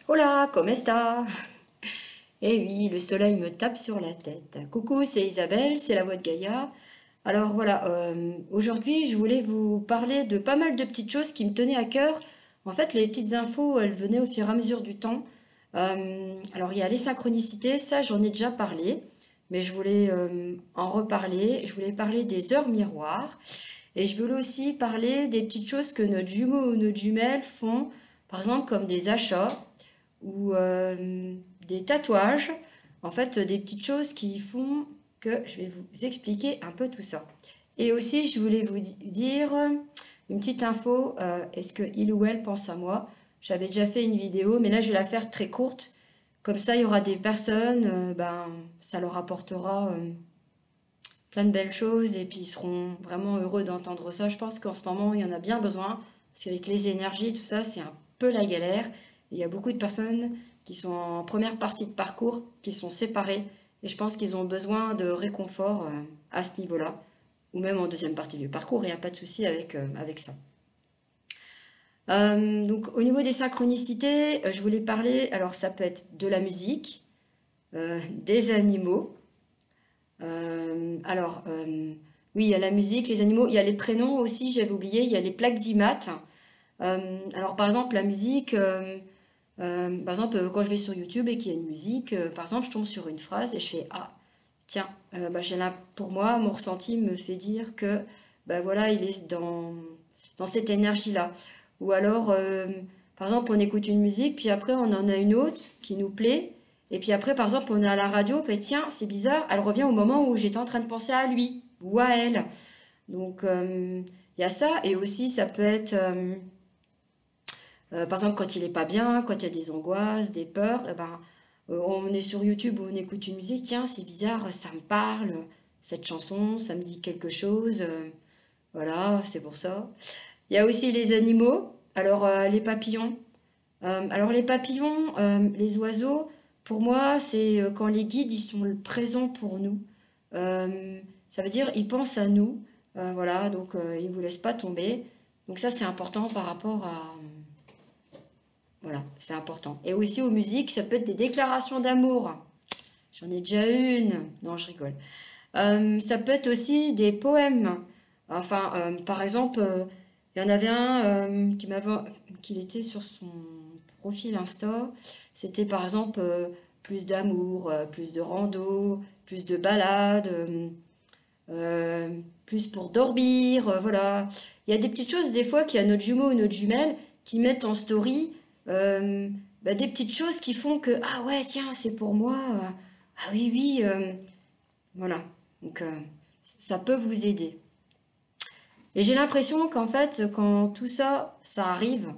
Hola, comment sta? Eh oui, le soleil me tape sur la tête. Coucou, c'est Isabelle, c'est la voix de Gaïa. Alors voilà, aujourd'hui je voulais vous parler de pas mal de petites choses qui me tenaient à cœur. En fait, les petites infos, elles venaient au fur et à mesure du temps. Alors il y a les synchronicités, ça j'en ai déjà parlé, mais je voulais en reparler. Je voulais parler des heures miroirs et je voulais aussi parler des petites choses que notre jumeau ou notre jumelle font, par exemple comme des achats ou des tatouages, en fait des petites choses qui font que je vais vous expliquer un peu tout ça. Et aussi, je voulais vous dire une petite info, est-ce que il ou elle pense à moi? J'avais déjà fait une vidéo, mais là je vais la faire très courte. Comme ça, il y aura des personnes, ben, ça leur apportera plein de belles choses et puis ils seront vraiment heureux d'entendre ça. Je pense qu'en ce moment, il y en a bien besoin parce qu'avec les énergies, tout ça, c'est un peu la galère. Et il y a beaucoup de personnes qui sont en première partie de parcours, qui sont séparées et je pense qu'ils ont besoin de réconfort à ce niveau-là ou même en deuxième partie du parcours. Il n'y a pas de souci avec ça. Donc au niveau des synchronicités, je voulais parler, alors ça peut être de la musique, des animaux. Oui, il y a la musique, les animaux, il y a les prénoms aussi, j'avais oublié, il y a les plaques d'IMAT. Alors par exemple, la musique, par exemple, quand je vais sur YouTube et qu'il y a une musique, par exemple, je tombe sur une phrase et je fais ah, tiens, bah, j'ai là, pour moi, mon ressenti me fait dire que bah, voilà, il est dans cette énergie-là. Ou alors, par exemple, on écoute une musique, puis après, on en a une autre qui nous plaît. Et puis après, par exemple, on est à la radio, puis tiens, c'est bizarre, elle revient au moment où j'étais en train de penser à lui ou à elle. Donc, il y a ça. Et aussi, ça peut être, par exemple, quand il est pas bien, quand il y a des angoisses, des peurs, eh ben, on est sur YouTube ou on écoute une musique, tiens, c'est bizarre, ça me parle, cette chanson, ça me dit quelque chose. Voilà, c'est pour ça. Il y a aussi les animaux, alors les papillons. Alors les papillons, les oiseaux, pour moi, c'est quand les guides, ils sont présents pour nous. Ça veut dire, ils pensent à nous. Voilà, donc ils ne vous laissent pas tomber. Donc ça, c'est important par rapport à... Voilà, c'est important. Et aussi aux musiques, ça peut être des déclarations d'amour. J'en ai déjà une. Non, je rigole. Ça peut être aussi des poèmes. Enfin, par exemple, il y en avait un qu'il était sur son profil Insta. C'était par exemple plus d'amour, plus de rando, plus de balades, plus pour dormir, voilà. Il y a des petites choses des fois qu'il y a notre jumeau ou notre jumelle qui mettent en story bah, des petites choses qui font que ah ouais tiens c'est pour moi, ah oui oui voilà. Donc ça peut vous aider. Et j'ai l'impression qu'en fait, quand tout ça, ça arrive,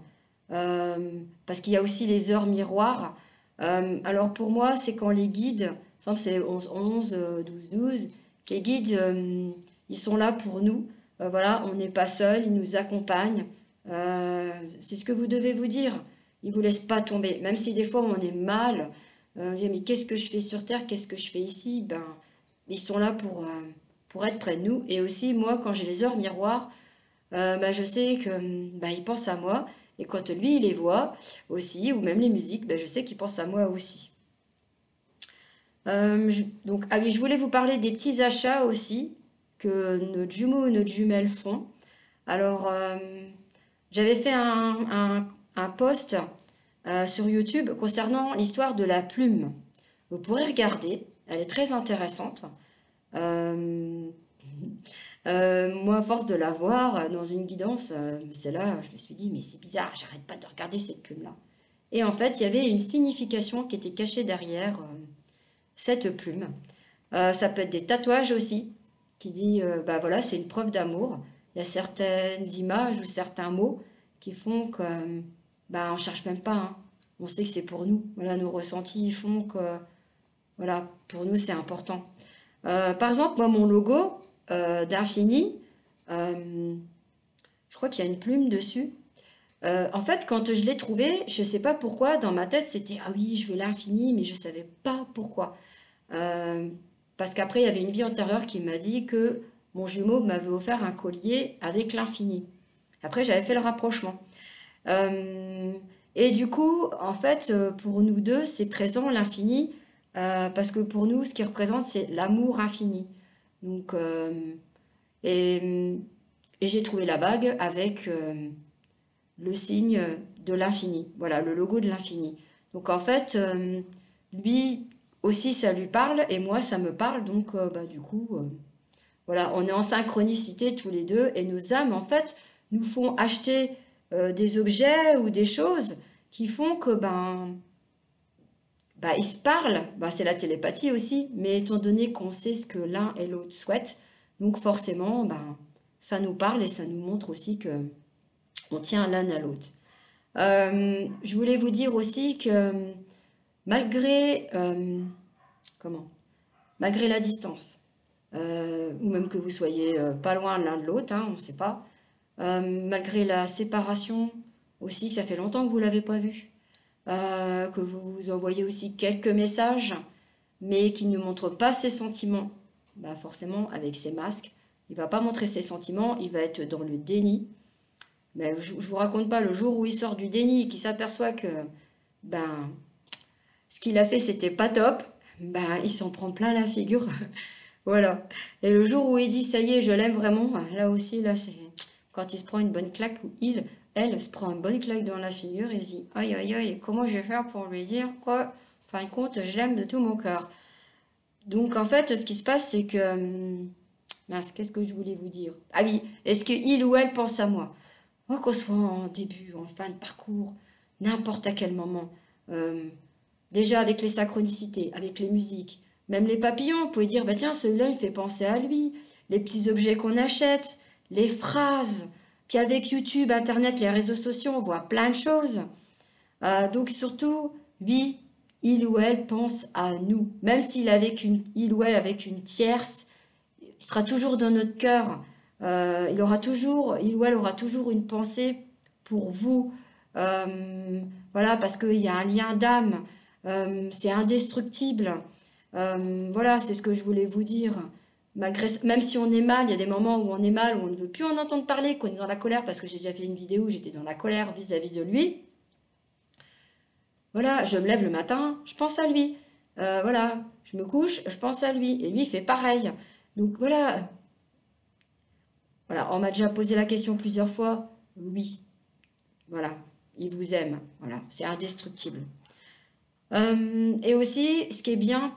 parce qu'il y a aussi les heures miroirs, alors pour moi, c'est quand les guides, par exemple c'est 11, 11, 12, 12, que les guides, ils sont là pour nous. Voilà, on n'est pas seul, ils nous accompagnent. C'est ce que vous devez vous dire. Ils vous laissent pas tomber. Même si des fois on est mal, on se dit mais qu'est-ce que je fais sur Terre, qu'est-ce que je fais ici? Ben, ils sont là pour être près de nous. Et aussi, moi, quand j'ai les heures miroirs, bah, je sais que bah, il pense à moi. Et quand lui, il les voit aussi, ou même les musiques, bah, je sais qu'il pense à moi aussi. Donc, ah oui, je voulais vous parler des petits achats aussi que nos jumeaux ou nos jumelles font. Alors, j'avais fait un post sur YouTube concernant l'histoire de la plume. Vous pourrez regarder, elle est très intéressante. Euh, Moi, à force de la voir dans une guidance, c'est là, je me suis dit, mais c'est bizarre, j'arrête pas de regarder cette plume-là. Et en fait, il y avait une signification qui était cachée derrière cette plume. Ça peut être des tatouages aussi, qui dit, bah voilà, c'est une preuve d'amour. Il y a certaines images ou certains mots qui font que, bah, on cherche même pas, hein. On sait que c'est pour nous. Voilà, nos ressentis font que, voilà, pour nous, c'est important. Par exemple, moi, mon logo d'Infini, euh, je crois qu'il y a une plume dessus. En fait, quand je l'ai trouvé, je ne sais pas pourquoi, dans ma tête, c'était ah oui, je veux l'infini, mais je ne savais pas pourquoi. Euh, Parce qu'après, il y avait une vie antérieure qui m'a dit que mon jumeau m'avait offert un collier avec l'infini. Après, j'avais fait le rapprochement. Euh, Et du coup, en fait, pour nous deux, c'est présent l'infini, parce que pour nous, ce qui représente, c'est l'amour infini. Donc, et, et j'ai trouvé la bague avec le signe de l'infini, voilà, le logo de l'infini. Donc en fait, lui aussi, ça lui parle, et moi, ça me parle, donc bah, du coup, voilà, on est en synchronicité tous les deux, et nos âmes, en fait, nous font acheter des objets ou des choses qui font que, ils se parlent, c'est la télépathie aussi, mais étant donné qu'on sait ce que l'un et l'autre souhaitent, donc forcément, ça nous parle et ça nous montre aussi que on tient l'un à l'autre. Je voulais vous dire aussi que malgré, comment, malgré la distance, ou même que vous soyez pas loin l'un de l'autre, hein, on ne sait pas, malgré la séparation aussi, que ça fait longtemps que vous ne l'avez pas vu, que vous envoyez aussi quelques messages, mais qui ne montrent pas ses sentiments, forcément avec ses masques, il ne va pas montrer ses sentiments, il va être dans le déni. Mais je vous raconte pas le jour où il sort du déni et qu'il s'aperçoit que ben ce qu'il a fait c'était pas top, il s'en prend plein la figure. Voilà. Et le jour où il dit ça y est, je l'aime vraiment, là aussi là c'est quand il se prend une bonne claque ou elle se prend une bonne claque dans la figure et se dit aïe aïe aïe, comment je vais faire pour lui dire quoi? Fin de compte, je l'aime de tout mon cœur. Donc en fait, ce qui se passe c'est que mince, qu'est-ce que je voulais vous dire? Ah oui, est-ce que il ou elle pense à moi? Moi, qu'on soit en début, en fin de parcours, n'importe à quel moment, euh, déjà avec les synchronicités, avec les musiques, même les papillons, vous pouvez dire, bah tiens, celui-là, il fait penser à lui, les petits objets qu'on achète, les phrases, puis avec YouTube, Internet, les réseaux sociaux, on voit plein de choses. Donc surtout, oui, il ou elle pense à nous, même il ou elle avec une tierce, il sera toujours dans notre cœur. Il ou elle aura toujours une pensée pour vous. Voilà, parce qu'il y a un lien d'âme. C'est indestructible. Voilà, c'est ce que je voulais vous dire. Même si on est mal, il y a des moments où on est mal, où on ne veut plus en entendre parler, qu'on est dans la colère, parce que j'ai déjà fait une vidéo où j'étais dans la colère vis-à-vis de lui. Voilà, je me lève le matin, je pense à lui. Voilà, je me couche, je pense à lui. Et lui, il fait pareil. Donc voilà, voilà, on m'a déjà posé la question plusieurs fois. Oui, voilà, il vous aime. Voilà, c'est indestructible. Et aussi, ce qui est bien,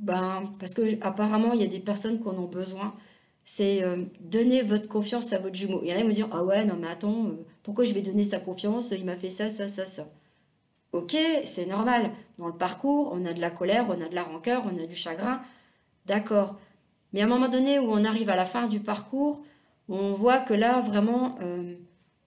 parce que apparemment il y a des personnes qui en ont besoin, c'est donner votre confiance à votre jumeau. Il y en a qui vont dire, ah ouais, non mais attends, pourquoi je vais donner sa confiance? Il m'a fait ça, ça, ça, ça. Ok, c'est normal. Dans le parcours, on a de la colère, on a de la rancœur, on a du chagrin. D'accord. Mais à un moment donné où on arrive à la fin du parcours, on voit que là, vraiment,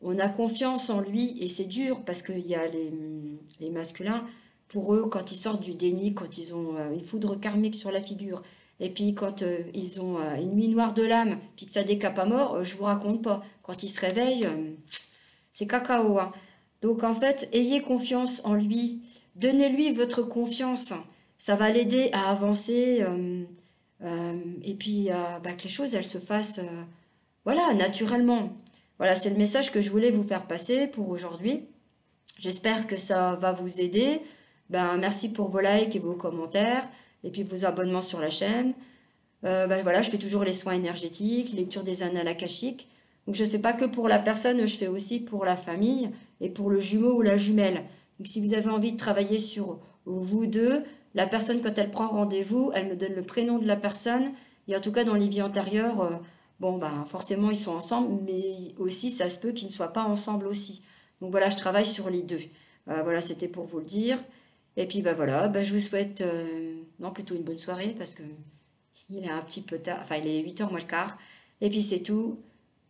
on a confiance en lui et c'est dur parce qu'il y a les masculins, pour eux, quand ils sortent du déni, quand ils ont une foudre karmique sur la figure, et puis quand ils ont une nuit noire de l'âme, puis que ça décape à mort, je vous raconte pas. Quand ils se réveillent, c'est cacao, hein. Donc en fait, ayez confiance en lui, donnez-lui votre confiance, ça va l'aider à avancer. Et puis que les choses elles se fassent voilà naturellement. Voilà, c'est le message que je voulais vous faire passer pour aujourd'hui. J'espère que ça va vous aider. Merci pour vos likes et vos commentaires et puis vos abonnements sur la chaîne. Voilà, je fais toujours les soins énergétiques, lecture des annales akashiques. Donc je ne fais pas que pour la personne, je fais aussi pour la famille et pour le jumeau ou la jumelle. Donc si vous avez envie de travailler sur vous deux, la personne quand elle prend rendez-vous, elle me donne le prénom de la personne. Et en tout cas dans les vies antérieures, forcément ils sont ensemble, mais aussi ça se peut qu'ils ne soient pas ensemble aussi. Donc voilà, je travaille sur les deux. Voilà, c'était pour vous le dire. Et puis voilà, je vous souhaite non plutôt une bonne soirée parce que il est un petit peu tard, enfin il est 8h moins le quart. Et puis c'est tout.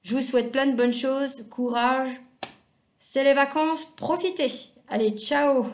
Je vous souhaite plein de bonnes choses, courage. C'est les vacances, profitez. Allez, ciao!